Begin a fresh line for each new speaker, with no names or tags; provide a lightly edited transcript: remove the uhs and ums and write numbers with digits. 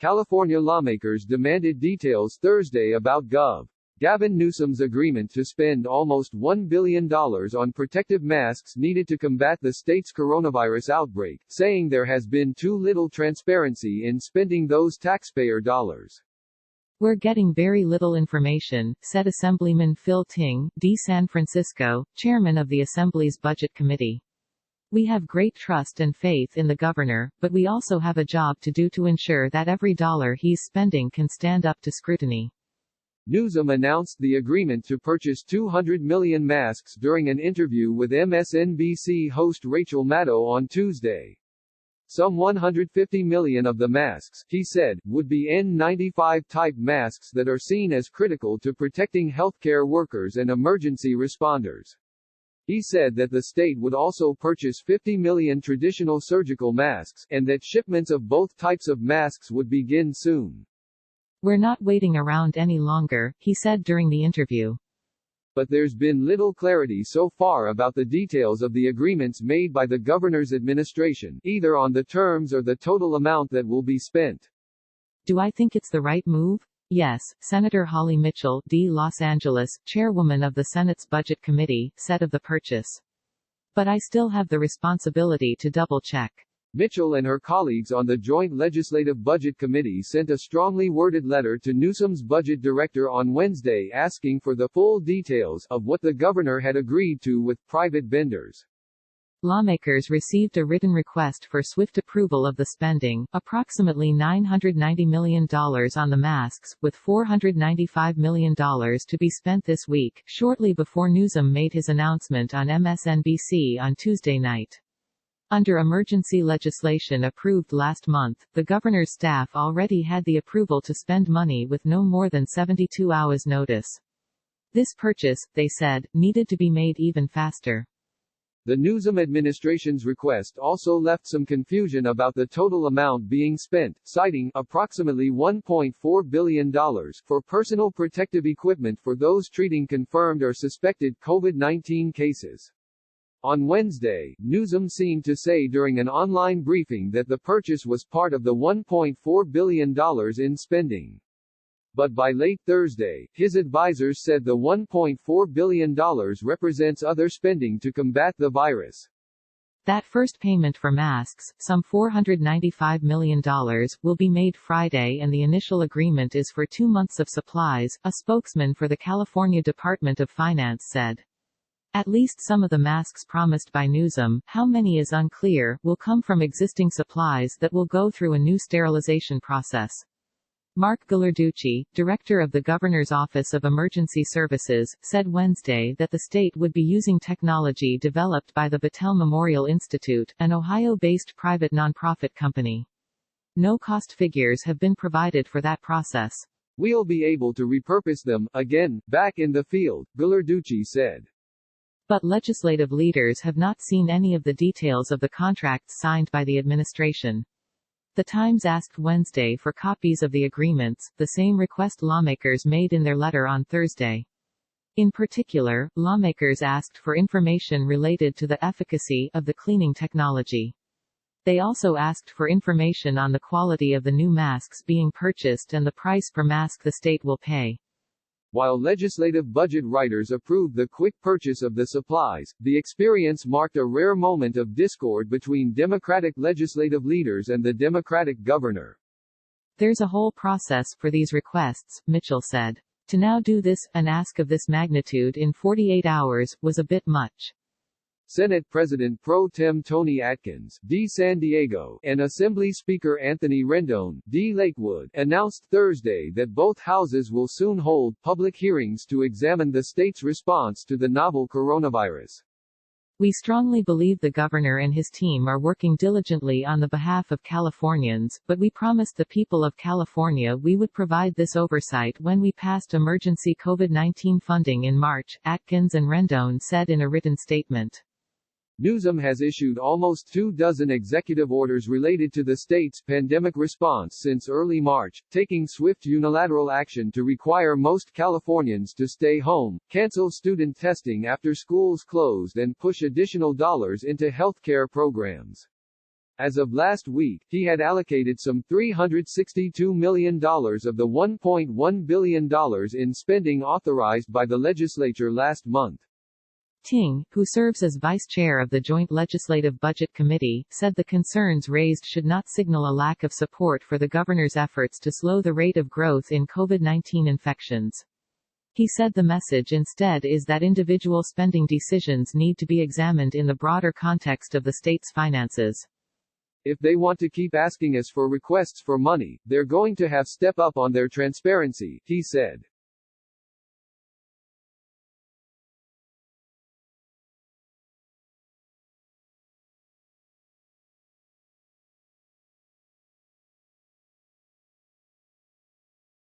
California lawmakers demanded details Thursday about Gavin Newsom's agreement to spend almost $1 billion on protective masks needed to combat the state's coronavirus outbreak, saying there has been too little transparency in spending those taxpayer dollars.
"We're getting very little information," said Assemblyman Phil Ting, D. San Francisco, chairman of the Assembly's Budget Committee. "We have great trust and faith in the governor, but we also have a job to do to ensure that every dollar he's spending can stand up to scrutiny."
Newsom announced the agreement to purchase 200 million masks during an interview with MSNBC host Rachel Maddow on Tuesday. Some 150 million of the masks, he said, would be N95-type masks that are seen as critical to protecting healthcare workers and emergency responders. He said that the state would also purchase 50 million traditional surgical masks, and that shipments of both types of masks would begin soon.
"We're not waiting around any longer," he said during the interview.
But there's been little clarity so far about the details of the agreements made by the governor's administration, either on the terms or the total amount that will be spent.
"Do I think it's the right move? Yes," Senator Holly Mitchell, D. Los Angeles, chairwoman of the Senate's Budget Committee, said of the purchase. "But I still have the responsibility to double-check."
Mitchell and her colleagues on the Joint Legislative Budget Committee sent a strongly worded letter to Newsom's budget director on Wednesday asking for the full details of what the governor had agreed to with private vendors.
Lawmakers received a written request for swift approval of the spending, approximately $990 million on the masks, with $495 million to be spent this week, shortly before Newsom made his announcement on MSNBC on Tuesday night. Under emergency legislation approved last month, the governor's staff already had the approval to spend money with no more than 72 hours notice. This purchase, they said, needed to be made even faster.
The Newsom administration's request also left some confusion about the total amount being spent, citing approximately $1.4 billion for personal protective equipment for those treating confirmed or suspected COVID-19 cases. On Wednesday, Newsom seemed to say during an online briefing that the purchase was part of the $1.4 billion in spending. But by late Thursday, his advisors said the $1.4 billion represents other spending to combat the virus.
That first payment for masks, some $495 million, will be made Friday and the initial agreement is for 2 months of supplies, a spokesman for the California Department of Finance said. At least some of the masks promised by Newsom, how many is unclear, will come from existing supplies that will go through a new sterilization process. Mark Ghilarducci, director of the Governor's Office of Emergency Services, said Wednesday that the state would be using technology developed by the Battelle Memorial Institute, an Ohio-based private nonprofit company. No cost figures have been provided for that process.
"We'll be able to repurpose them, again, back in the field," Ghilarducci said.
But legislative leaders have not seen any of the details of the contracts signed by the administration. The Times asked Wednesday for copies of the agreements, the same request lawmakers made in their letter on Thursday. In particular, lawmakers asked for information related to the efficacy of the cleaning technology. They also asked for information on the quality of the new masks being purchased and the price per mask the state will pay.
While legislative budget writers approved the quick purchase of the supplies, the experience marked a rare moment of discord between Democratic legislative leaders and the Democratic governor.
"There's a whole process for these requests," Mitchell said. "To now do this, an ask of this magnitude in 48 hours, was a bit much."
Senate President Pro Tem Tony Atkins, D. San Diego, and Assembly Speaker Anthony Rendon, D. Lakewood, announced Thursday that both houses will soon hold public hearings to examine the state's response to the novel coronavirus.
"We strongly believe the governor and his team are working diligently on the behalf of Californians, but we promised the people of California we would provide this oversight when we passed emergency COVID-19 funding in March," Atkins and Rendon said in a written statement.
Newsom has issued almost 24 executive orders related to the state's pandemic response since early March, taking swift unilateral action to require most Californians to stay home, cancel student testing after schools closed and push additional dollars into healthcare programs. As of last week, he had allocated some $362 million of the $1.1 billion in spending authorized by the legislature last month.
Ting, who serves as vice chair of the Joint Legislative Budget Committee, said the concerns raised should not signal a lack of support for the governor's efforts to slow the rate of growth in COVID-19 infections. He said the message instead is that individual spending decisions need to be examined in the broader context of the state's finances.
If they want to keep asking us for requests for money, they're going to have to step up on their transparency, he said.